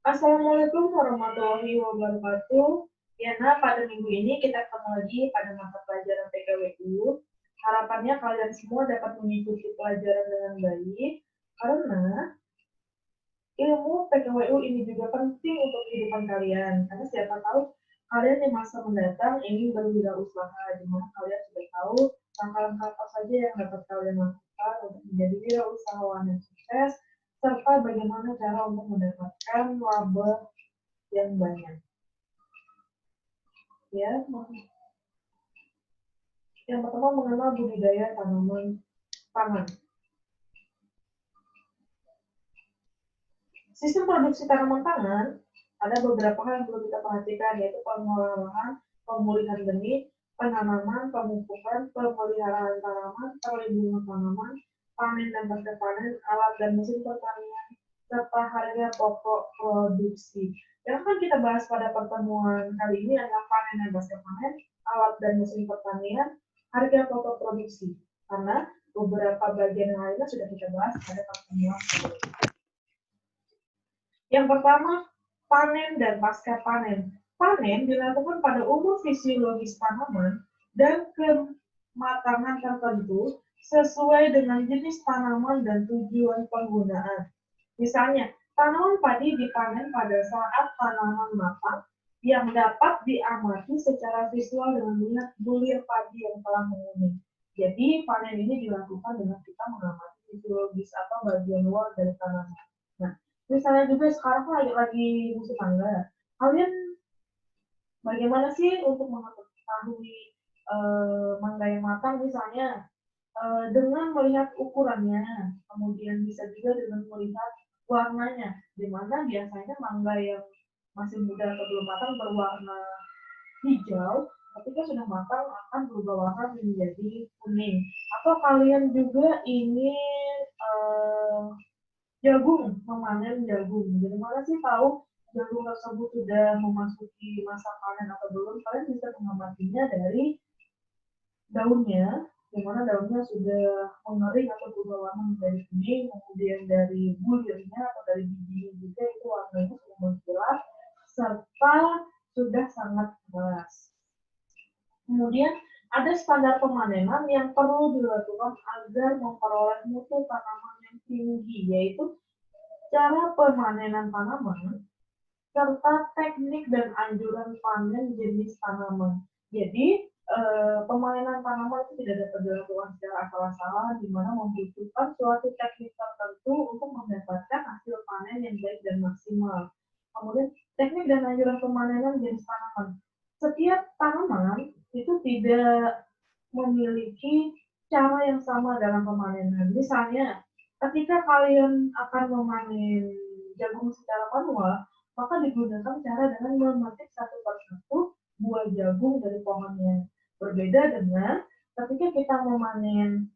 Assalamualaikum warahmatullahi wabarakatuh. Ya, nah pada minggu ini kita ketemu lagi pada mata pelajaran PKWU. Harapannya kalian semua dapat mengikuti pelajaran dengan baik, karena ilmu PKWU ini juga penting untuk kehidupan kalian. Karena siapa tahu kalian di masa mendatang ingin berwirausaha, di mana kalian sudah tahu langkah-langkah apa saja yang dapat kalian lakukan untuk menjadi wirausahawan yang sukses, serta bagaimana cara untuk mendapatkan laba yang banyak. Ya, yang pertama mengenal budidaya tanaman pangan. Sistem produksi tanaman pangan ada beberapa hal yang perlu kita perhatikan, yaitu pengolahan lahan, pemulihan benih, penanaman, pemupukan, pemeliharaan tanaman, perlindungan tanaman, panen dan pasca panen, alat dan mesin pertanian, serta harga pokok produksi. Yang akan kita bahas pada pertemuan kali ini adalah panen dan pasca panen, alat dan mesin pertanian, harga pokok produksi. Karena beberapa bagian yang lainnya sudah kita bahas pada pertemuan kali ini. Yang pertama, panen dan pasca panen. Panen dilakukan pada umur fisiologis tanaman dan kematangan tertentu sesuai dengan jenis tanaman dan tujuan penggunaan. Misalnya, tanaman padi dipanen pada saat tanaman matang yang dapat diamati secara visual dengan melihat bulir padi yang telah menguning. Jadi, panen ini dilakukan dengan kita mengamati fisiologis atau bagian luar dari tanaman. Nah, misalnya juga sekarang lagi musim mangga. Kalian bagaimana sih untuk mengetahui mangga yang matang misalnya dengan melihat ukurannya, kemudian bisa juga dengan melihat warnanya, di mana biasanya mangga yang masih muda atau belum matang berwarna hijau, ketika sudah matang akan berubah warna menjadi kuning. Atau kalian juga ingin jagung, memanen jagung. Jadi mana sih tahu jagung tersebut sudah memasuki masa panen atau belum? Kalian bisa mengamatinya dari daunnya, di mana daunnya sudah mengering atau berubah warna menjadi kuning, kemudian dari bulirnya atau dari bijinya juga itu warnanya sudah mengkilap, serta sudah sangat keras. Kemudian ada standar pemanenan yang perlu dilakukan agar memperoleh mutu tanaman yang tinggi, yaitu cara pemanenan tanaman, serta teknik dan anjuran panen jenis tanaman. Jadi, pemanenan tanaman itu tidak dapat dilakukan secara asal-asalan, di mana membutuhkan suatu teknik tertentu untuk mendapatkan hasil panen yang baik dan maksimal. Kemudian, teknik dan anjuran pemanenan jenis tanaman. Setiap tanaman itu tidak memiliki cara yang sama dalam pemanenan. Misalnya, ketika kalian akan memanen jagung secara manual, maka digunakan cara dengan memetik satu persatu buah jagung dari pohonnya. Berbeda dengan ketika kita memanen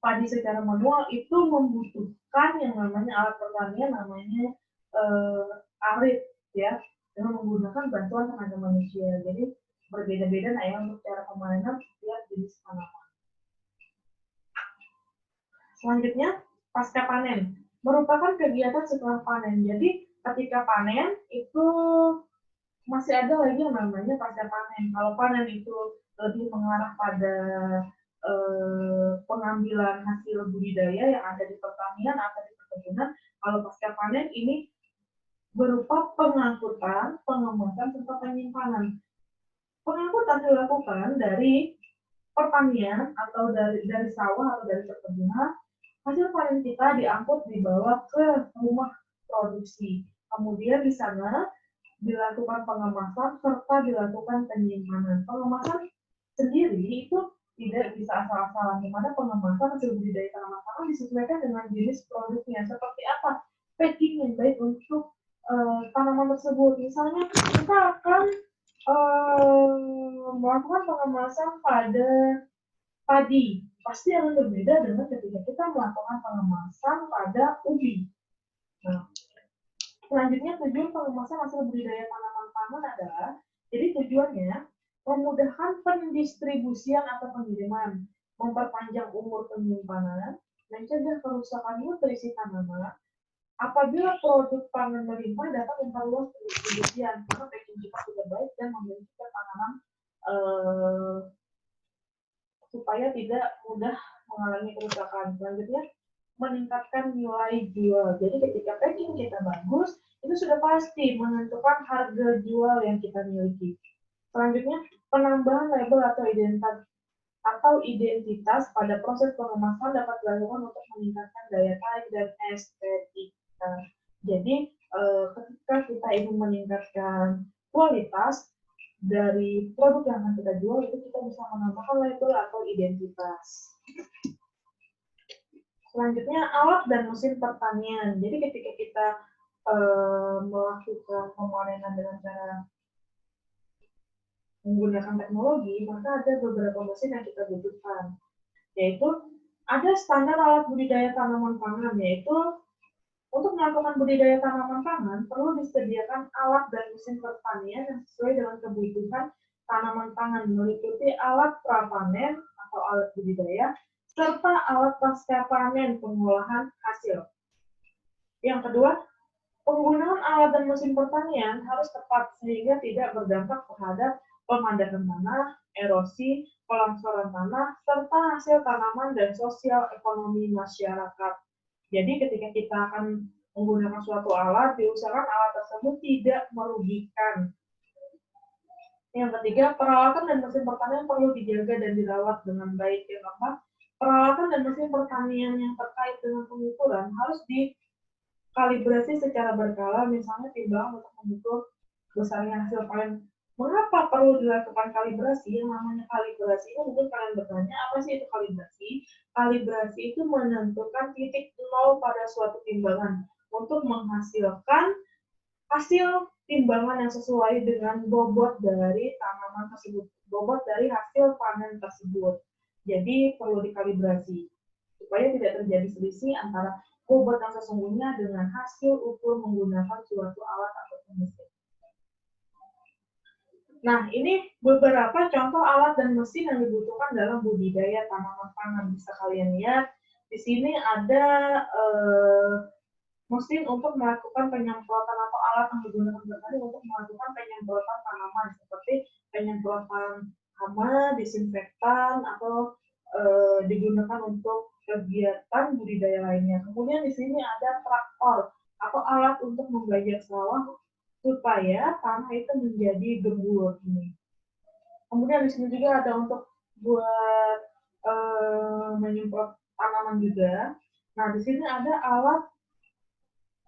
padi secara manual itu membutuhkan yang namanya alat pertanian namanya arit ya, dengan menggunakan bantuan tenaga manusia. Jadi berbeda-beda nah ya untuk cara pemanenan setiap jenis tanaman. Selanjutnya, pasca panen merupakan kegiatan setelah panen. Jadi ketika panen itu masih ada lagi yang namanya pasca panen. Kalau panen itu lebih mengarah pada pengambilan hasil budidaya yang ada di pertanian atau di perkebunan. Kalau pasca panen ini berupa pengangkutan, pengemasan, serta penyimpanan. Pengangkutan dilakukan dari pertanian atau dari sawah atau dari perkebunan, hasil panen kita diangkut dibawa ke rumah produksi. Kemudian di sana dilakukan pengemasan serta dilakukan penyimpanan. Pengemasan sendiri itu tidak bisa asal-asalan, di mana pengemasan hasil budidaya tanaman pangan disesuaikan dengan jenis produknya. Seperti apa packing yang baik untuk tanaman tersebut. Misalnya kita akan melakukan pengemasan pada padi, pasti akan berbeda dengan ketika kita melakukan pengemasan pada ubi. Nah, selanjutnya tujuan pengemasan hasil budidaya tanaman pangan adalah, jadi tujuannya memudahkan pendistribusian atau pengiriman, memperpanjang umur penyimpanan, mencegah kerusakan nutrisi tanaman, Apabila produk pangan melimpah dapat memperluas pendistribusian karena packing kita sudah baik dan memiliki ketahanan supaya tidak mudah mengalami kerusakan. Selanjutnya, meningkatkan nilai jual. Jadi ketika packing kita bagus, itu sudah pasti menentukan harga jual yang kita miliki. Selanjutnya, penambahan label atau identitas pada proses pengemasan dapat dilakukan untuk meningkatkan daya tarik dan estetika. Jadi, ketika kita ingin meningkatkan kualitas dari produk yang akan kita jual, itu kita bisa menambahkan label atau identitas. Selanjutnya, alat dan mesin pertanian. Jadi ketika kita melakukan pemanenan dengan cara menggunakan teknologi, maka ada beberapa mesin yang kita butuhkan, yaitu ada standar alat budidaya tanaman pangan, yaitu untuk melakukan budidaya tanaman pangan perlu disediakan alat dan mesin pertanian yang sesuai dengan kebutuhan tanaman pangan, meliputi alat prapanen atau alat budidaya, serta alat pasca panen pengolahan hasil. Yang kedua, penggunaan alat dan mesin pertanian harus tepat sehingga tidak berdampak terhadap pemandangan tanah, erosi, pelangsaran tanah, serta hasil tanaman dan sosial ekonomi masyarakat. Jadi ketika kita akan menggunakan suatu alat, diusahakan alat tersebut tidak merugikan. Yang ketiga, peralatan dan mesin pertanian perlu dijaga dan dirawat dengan baik. Yang keempat, peralatan dan mesin pertanian yang terkait dengan pengukuran harus dikalibrasi secara berkala, misalnya timbangan untuk mengukur besarnya hasil panen. Mengapa perlu dilakukan kalibrasi? Yang namanya kalibrasi itu mungkin kalian bertanya, apa sih itu kalibrasi? Kalibrasi itu menentukan titik nol pada suatu timbangan untuk menghasilkan hasil timbangan yang sesuai dengan bobot dari tanaman tersebut, bobot dari hasil panen tersebut. Jadi perlu dikalibrasi supaya tidak terjadi selisih antara bobot yang sesungguhnya dengan hasil ukur menggunakan suatu alat atau mesin. Nah, ini beberapa contoh alat dan mesin yang dibutuhkan dalam budidaya tanaman pangan. Bisa kalian lihat, di sini ada mesin untuk melakukan penyemprotan atau alat yang digunakan petani untuk melakukan penyemprotan tanaman, seperti penyemprotan hama, disinfektan, atau digunakan untuk kegiatan budidaya lainnya. Kemudian di sini ada traktor atau alat untuk membajak sawah supaya tanah itu menjadi gembur ini. Kemudian di sini juga ada untuk buat menyemprot tanaman juga. Nah, di sini ada alat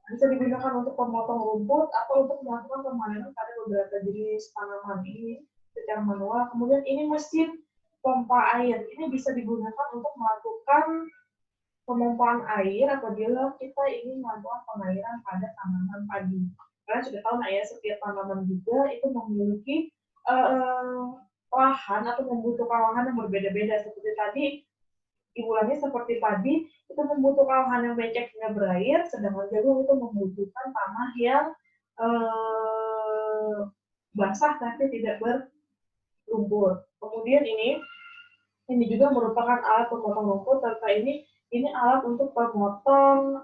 bisa digunakan untuk pemotong rumput atau untuk melakukan pemanenan pada beberapa jenis tanaman ini secara manual. Kemudian ini mesin pompa air. Ini bisa digunakan untuk melakukan pemompaan air apabila kita ingin melakukan pengairan pada tanaman padi. Kalian sudah tahu ya, setiap tanaman juga itu memiliki lahan atau membutuhkan lahan yang berbeda-beda. Seperti tadi, ibulannya seperti padi, itu membutuhkan lahan yang becek hingga berair, sedangkan jagung itu membutuhkan tanah yang basah tapi tidak berlumpur. Kemudian ini juga merupakan alat pemotong rumput, serta ini alat untuk pemotong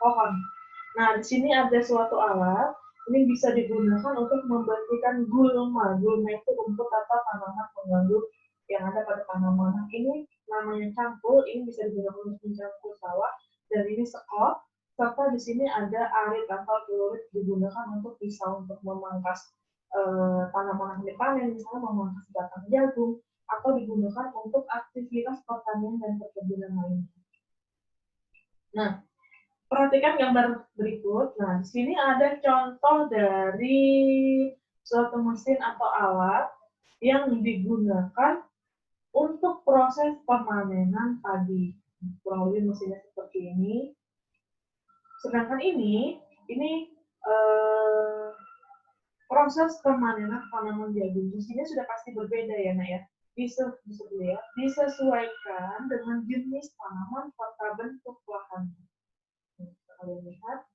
pohon. Nah, di sini ada suatu alat, ini bisa digunakan untuk membersihkan gulma. Gulma itu rumput atau tanaman pengganggu yang ada pada tanaman. Nah, ini namanya cangkul, ini bisa digunakan untuk mencangkul sawah, dan ini sekop, serta di sini ada arit atau celurit digunakan untuk bisa untuk memangkas tanaman yang dipanen, misalnya memangkas batang jagung, atau digunakan untuk aktivitas pertanian dan perkebunan lainnya. Nah, perhatikan gambar berikut. Nah, di sini ada contoh dari suatu mesin atau alat yang digunakan untuk proses pemanenan padi. Kurang lebih mesinnya seperti ini. Sedangkan ini proses pemanenan tanaman jagung. Mesinnya sudah pasti berbeda ya, Nak ya. Disesuaikan dengan jenis tanaman serta bentuk lahannya. Kalian lihat.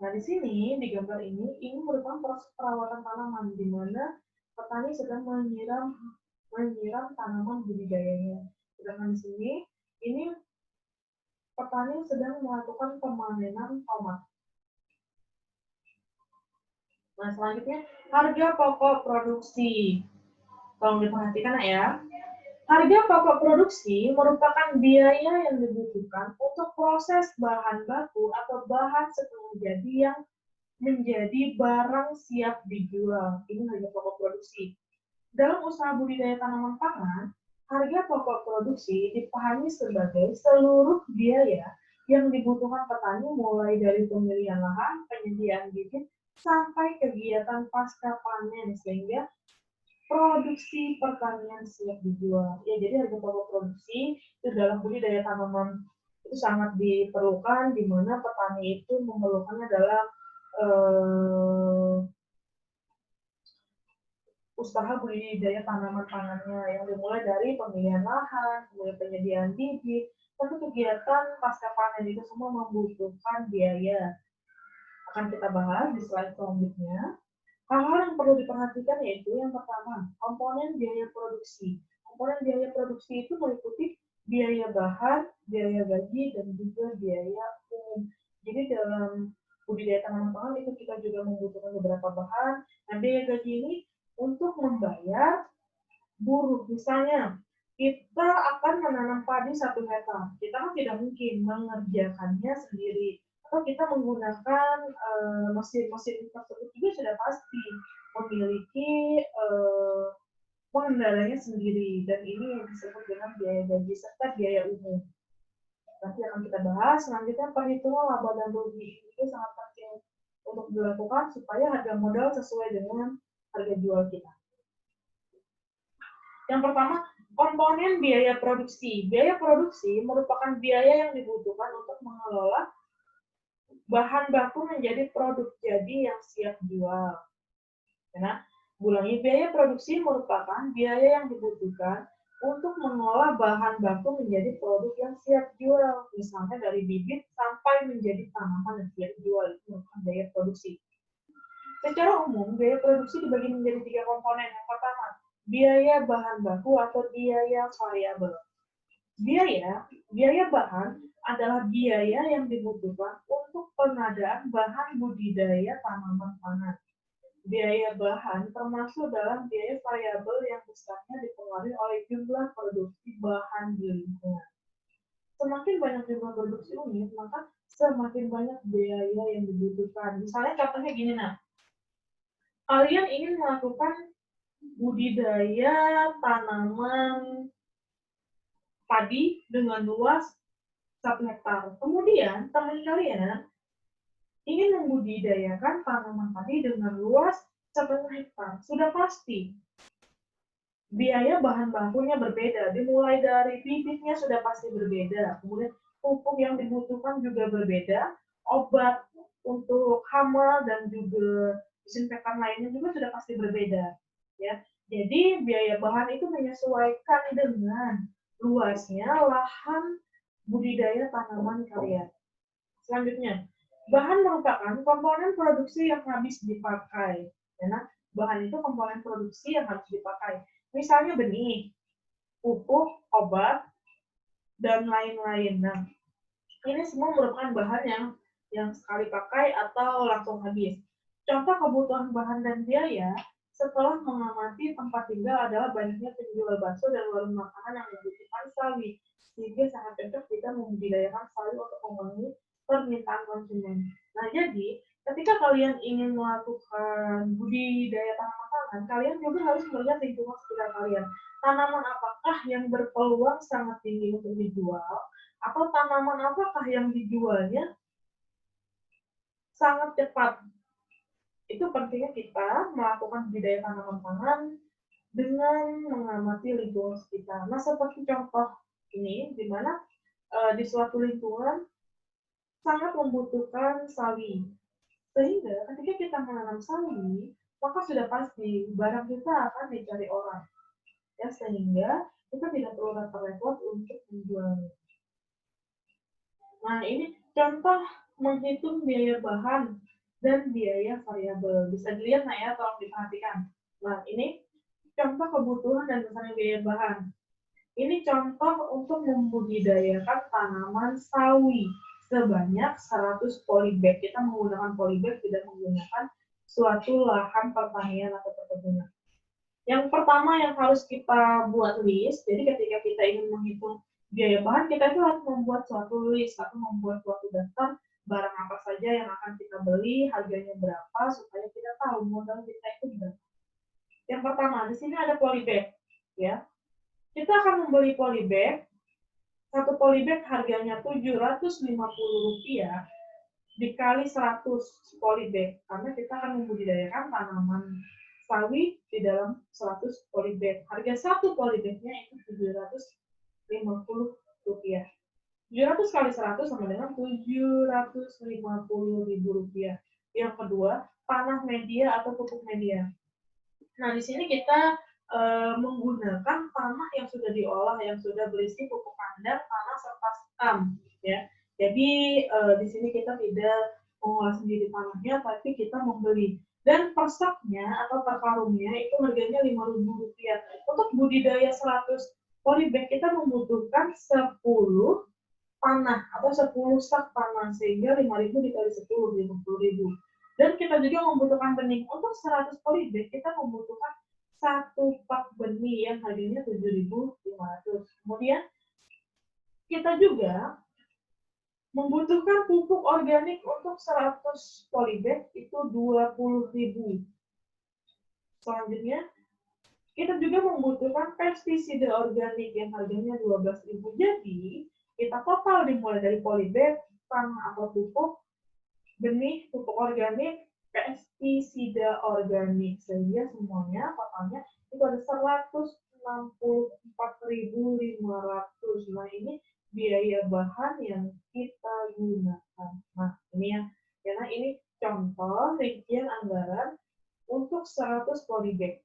Nah, di sini, di gambar ini merupakan proses perawatan tanaman, di mana petani sedang menyiram tanaman budidayanya. Sedangkan di sini, ini petani sedang melakukan pemanenan tomat. Nah, selanjutnya harga pokok produksi. Tolong diperhatikan ya. Harga pokok produksi merupakan biaya yang dibutuhkan untuk proses bahan baku atau bahan setengah jadi yang menjadi barang siap dijual. Ini harga pokok produksi. Dalam usaha budidaya tanaman pangan, harga pokok produksi dipahami sebagai seluruh biaya yang dibutuhkan petani mulai dari pemilihan lahan, penyediaan bibit, sampai kegiatan pasca panen sehingga produksi pertanian siap dijual. Ya, jadi harga pokok produksi itu dalam budidaya tanaman itu sangat diperlukan, di mana petani itu memerlukannya dalam usaha budidaya tanaman pangannya yang dimulai dari pemilihan lahan, kemudian penyediaan bibit, tentu kegiatan pasca panen itu semua membutuhkan biaya. Akan kita bahas di slide selanjutnya. Hal-hal yang perlu diperhatikan yaitu yang pertama, komponen biaya produksi. Komponen biaya produksi itu meliputi biaya bahan, biaya gaji, dan juga biaya umum. Jadi dalam budidaya tanaman pangan itu kita juga membutuhkan beberapa bahan. Nah, biaya gaji ini untuk membayar buruh. Misalnya, kita akan menanam padi 1 hektar. Kita kan tidak mungkin mengerjakannya sendiri atau kita menggunakan mesin-mesin tersebut juga sudah pasti memiliki pengendaranya sendiri, dan ini yang disebut dengan biaya gaji serta biaya umum. Nanti akan kita bahas. Selanjutnya perhitungan laba dan rugi itu sangat penting untuk dilakukan supaya harga modal sesuai dengan harga jual kita. Yang pertama, komponen biaya produksi. Biaya produksi merupakan biaya yang dibutuhkan untuk mengelola bahan baku menjadi produk jadi yang siap jual. Karena ulangi, biaya produksi merupakan biaya yang dibutuhkan untuk mengolah bahan baku menjadi produk yang siap jual, misalnya dari bibit sampai menjadi tanaman yang siap jual, itu merupakan biaya produksi. Secara umum, biaya produksi dibagi menjadi 3 komponen. Yang pertama, biaya bahan baku atau biaya variabel. Biaya bahan adalah biaya yang dibutuhkan untuk pengadaan bahan budidaya tanaman pangan. Biaya bahan termasuk dalam biaya variabel yang besarnya dipengaruhi oleh jumlah produksi bahan di lingkungan. Semakin banyak jumlah produksi unit, maka semakin banyak biaya yang dibutuhkan. Misalnya contohnya gini, kalian ingin melakukan budidaya tanaman padi dengan luas 1 hektar. Kemudian teman kalian ingin membudidayakan tanaman padi dengan luas 1,5 hektar. Sudah pasti biaya bahan bakunya berbeda. Dimulai dari bibitnya sudah pasti berbeda. Kemudian pupuk yang dibutuhkan juga berbeda. Obat untuk hama dan juga disinfektan lainnya juga sudah pasti berbeda. Ya, jadi biaya bahan itu menyesuaikan dengan luasnya lahan budidaya tanaman kalian. Selanjutnya, bahan merupakan komponen produksi yang habis dipakai. Karena bahan itu komponen produksi yang harus dipakai. Misalnya benih, pupuk, obat, dan lain-lain. Nah, ini semua merupakan bahan yang sekali pakai atau langsung habis. Contoh kebutuhan bahan dan biaya setelah mengamati tempat tinggal adalah banyaknya penjual bakso dan warung makanan yang membutuhkan sawi, sehingga sangat cocok kita membudidayakan sawi untuk memenuhi permintaan konsumen. Nah, jadi ketika kalian ingin melakukan budidaya tanaman pangan, kalian juga harus melihat lingkungan sekitar kalian. Tanaman apakah yang berpeluang sangat tinggi untuk dijual, atau tanaman apakah yang dijualnya sangat cepat. Itu pentingnya kita melakukan budidaya tanaman pangan dengan mengamati lingkungan sekitar. Nah, seperti contoh ini, di mana di suatu lingkungan sangat membutuhkan sawi. Sehingga ketika kita menanam sawi, maka sudah pasti barang kita akan dicari orang. Ya, sehingga kita tidak perlu repot-repot untuk menjualnya. Nah, ini contoh menghitung biaya bahan dan biaya variabel. Bisa dilihat ya, tolong diperhatikan. Nah, ini contoh kebutuhan dan misalnya biaya bahan. Ini contoh untuk membudidayakan tanaman sawi sebanyak 100 polybag. Kita menggunakan polybag, tidak menggunakan suatu lahan pertanian atau perkebunan. Yang pertama yang harus kita buat list, jadi ketika kita ingin menghitung biaya bahan, kita itu harus membuat suatu list atau membuat suatu daftar barang apa saja yang akan kita beli, harganya berapa, supaya kita tahu modal kita itu berapa. Yang pertama, di sini ada polybag, ya. Kita akan membeli polybag, satu polybag harganya Rp750 dikali 100 polybag, karena kita akan membudidayakan tanaman sawi di dalam 100 polybag. Harga satu polybagnya itu Rp750. 700 kali 100 sama dengan Rp750.000. Yang kedua, tanah media atau pupuk media. Nah, di sini kita menggunakan tanah yang sudah diolah, yang sudah berisi pupuk kandang, tanah serta sekam, ya. Jadi di sini kita tidak mengolah sendiri tanahnya, tapi kita membeli. Dan per saknya atau per karungnya itu harganya Rp5.000. Untuk budidaya 100 polybag kita membutuhkan 10 tanah atau 10 sak tanah, sehingga 5.000 dikali 10, 50.000. Dan kita juga membutuhkan benih. Untuk 100 polybag kita membutuhkan satu pak benih yang harganya 7.500. Kemudian kita juga membutuhkan pupuk organik untuk 100 polybag itu 20.000. Selanjutnya kita juga membutuhkan pestisida organik yang harganya 12.000. Jadi kita total dimulai dari polybag, tanah atau pupuk, benih, pupuk organik, pestisida organik, sehingga semuanya totalnya itu ada 164.500. Nah, ini biaya bahan yang kita gunakan. Nah, ini ya, karena ini contoh rincian anggaran untuk 100 polybag.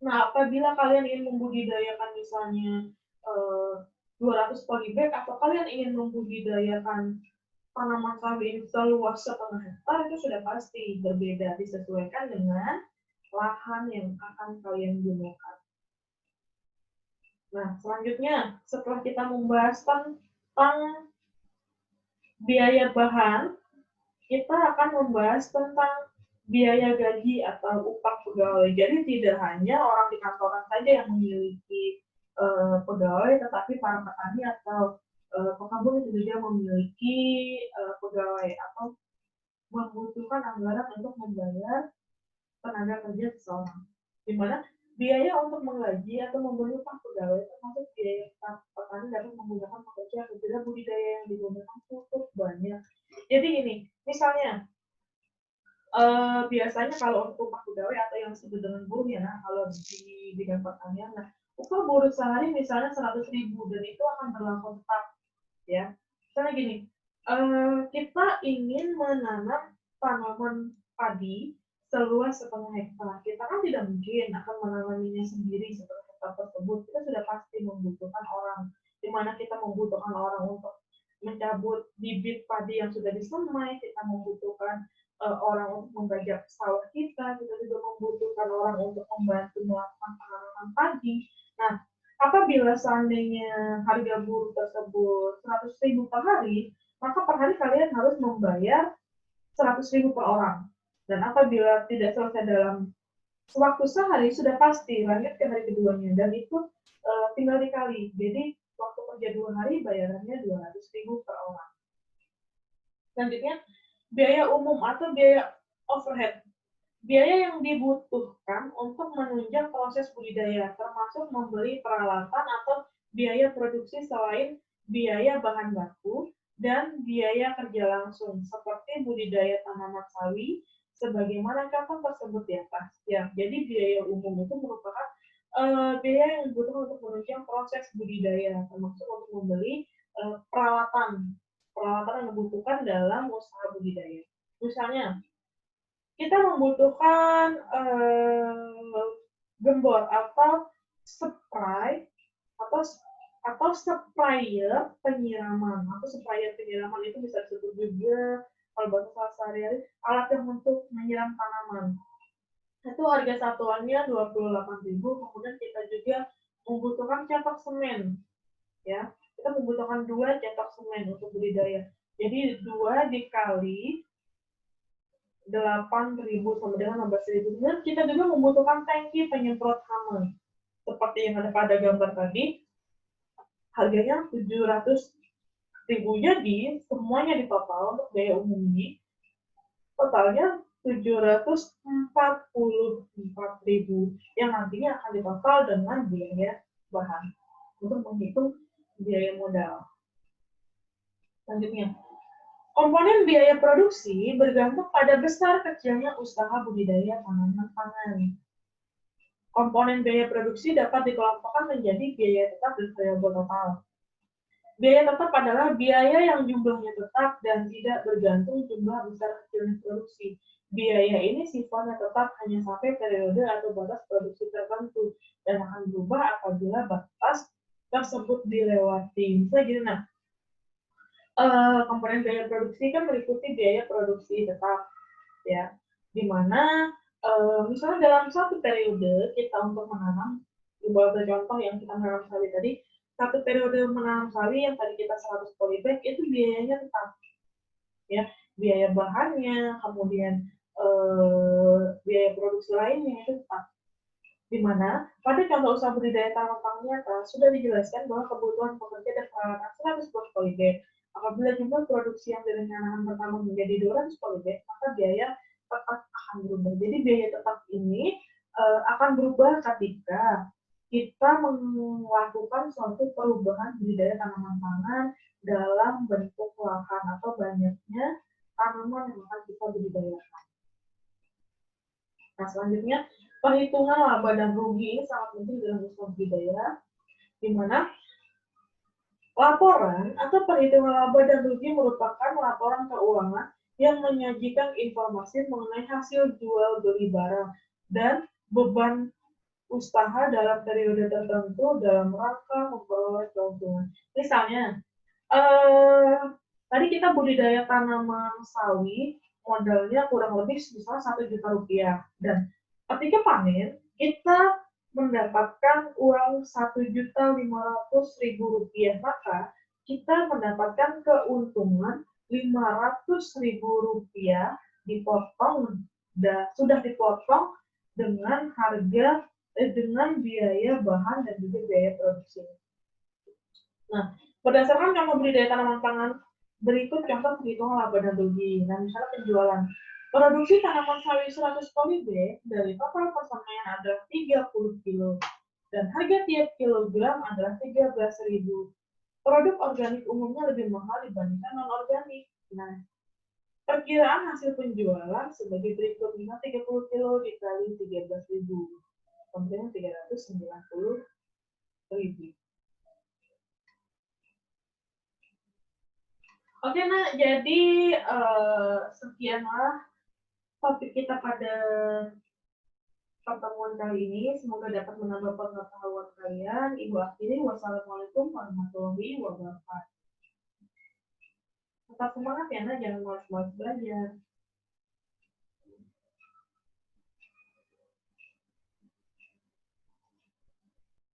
Nah, apabila kalian ingin membudidayakan misalnya 200 polybag, atau kalian ingin membudidayakan tanaman sawi ini seluas 1,5 hektar, itu sudah pasti berbeda, disesuaikan dengan lahan yang akan kalian gunakan. Nah, selanjutnya setelah kita membahas tentang biaya bahan, kita akan membahas tentang biaya gaji atau upah pegawai. Jadi tidak hanya orang di kantoran saja yang memiliki pegawai, tetapi para petani atau pekebun itu juga memiliki pegawai atau membutuhkan anggaran untuk membayar tenaga kerja seseorang. Di mana biaya untuk menggaji atau memberi upah pegawai termasuk biaya petani dapat menggunakan pekerja apabila budidaya yang digunakan cukup banyak. Jadi ini, misalnya biasanya kalau untuk upah pegawai atau yang disebut dengan buruh ya, kalau di bidang pertanian, nah upah buruh sehari misalnya 100.000 dan itu akan berlaku tetap, ya. Misalnya gini, kita ingin menanam tanaman padi seluas 1,5 hektar. Kita kan tidak mungkin akan menanaminya sendiri 1 hektar tersebut. Kita sudah pasti membutuhkan orang, di mana kita membutuhkan orang untuk mencabut bibit padi yang sudah disemai, kita membutuhkan orang untuk membajak sawah kita juga membutuhkan orang untuk membantu melakukan penanaman padi. Nah, apabila seandainya harga buruh tersebut 100.000 per hari, maka per hari kalian harus membayar 100.000 per orang. Dan apabila tidak selesai dalam waktu sehari, sudah pasti lanjut ke hari keduanya. Dan itu tinggal dikali. Jadi waktu kerja 2 hari, bayarannya 200.000 per orang. Selanjutnya, biaya umum atau biaya overhead. Biaya yang dibutuhkan untuk menunjang proses budidaya, termasuk membeli peralatan atau biaya produksi selain biaya bahan baku dan biaya kerja langsung, seperti budidaya tanaman sawi, sebagaimana contoh tersebut di atas. Ya, jadi biaya umum itu merupakan biaya yang dibutuhkan untuk menunjang proses budidaya, termasuk untuk membeli peralatan yang dibutuhkan dalam usaha budidaya. Misalnya, kita membutuhkan gembor atau spray atau sprayer penyiraman. Atau sprayer penyiraman itu bisa disebut juga kalau bahasa sehari-hari alat yang untuk menyiram tanaman. Itu harga satuannya 28.000. Kemudian kita juga membutuhkan cetak semen, ya. Kita membutuhkan 2 cetak semen untuk budidaya. Jadi 2 dikali 8.000 sama dengan 16.000. Dan kita juga membutuhkan tangki penyemprot hama. Seperti yang ada pada gambar tadi, harganya 700.000. Jadi semuanya di total untuk biaya umum ini totalnya 744.000 yang nantinya akan ditotal dengan biaya bahan untuk menghitung biaya modal. Selanjutnya, komponen biaya produksi bergantung pada besar kecilnya usaha budidaya tanaman pangan. Komponen biaya produksi dapat dikelompokkan menjadi biaya tetap dan variabel total. Biaya tetap adalah biaya yang jumlahnya tetap dan tidak bergantung jumlah besar kecilnya produksi. Biaya ini sifatnya tetap hanya sampai periode atau batas produksi tertentu dan akan berubah apabila batas tersebut dilewati. Misalnya gini, komponen biaya produksi kan meliputi biaya produksi tetap, ya, di mana misalnya dalam satu periode kita untuk menanam, di beberapa contoh yang kita menanam sawi tadi, satu periode menanam sawi yang tadi kita 100 polybag itu biayanya tetap, ya, biaya bahannya, kemudian biaya produksi lainnya itu tetap. Di mana pada contoh usaha budidaya tanaman pangan nyata sudah dijelaskan bahwa kebutuhan pekerja dan peralatan 100 polybag. Apabila jumlah produksi yang direncanakan pertama menjadi 200 polybag, maka biaya tetap akan berubah. Jadi biaya tetap ini akan berubah ketika kita melakukan suatu perubahan budidaya tanaman pangan dalam bentuk lahan atau banyaknya tanaman yang akan kita budidayakan. Nah, selanjutnya perhitungan laba dan rugi ini sangat penting dalam usaha budidaya, di mana laporan atau perhitungan laba dan rugi merupakan laporan keuangan yang menyajikan informasi mengenai hasil jual beli barang dan beban usaha dalam periode tertentu dalam rangka memperoleh keuntungan. Misalnya, tadi kita budidaya tanaman sawi, modalnya kurang lebih misalnya 1 juta rupiah, dan ketika panen kita mendapatkan uang 1.500.000 rupiah, maka kita mendapatkan keuntungan 500.000 rupiah dipotong, sudah dipotong dengan harga dengan biaya bahan dan juga biaya produksi. Nah, berdasarkan contoh budidaya tanaman pangan, berikut contoh perhitungan laba dan rugi. Nah, misalnya penjualan. Produksi tanaman sawi 100 polybag dari total persamaan adalah 30 kilo dan harga tiap kilogram adalah 13.000. Produk organik umumnya lebih mahal dibandingkan non-organik. Nah, perkiraan hasil penjualan sebagai berikut: 30 kilo dikali 13.000, kemudian 390.000. Oke, nah, jadi sekianlah topik kita pada pertemuan kali ini. Semoga dapat menambah pengetahuan kalian. Ibu akhiri, wassalamualaikum warahmatullahi wabarakatuh. Tetap semangat ya, nah, jangan malas-malas belajar.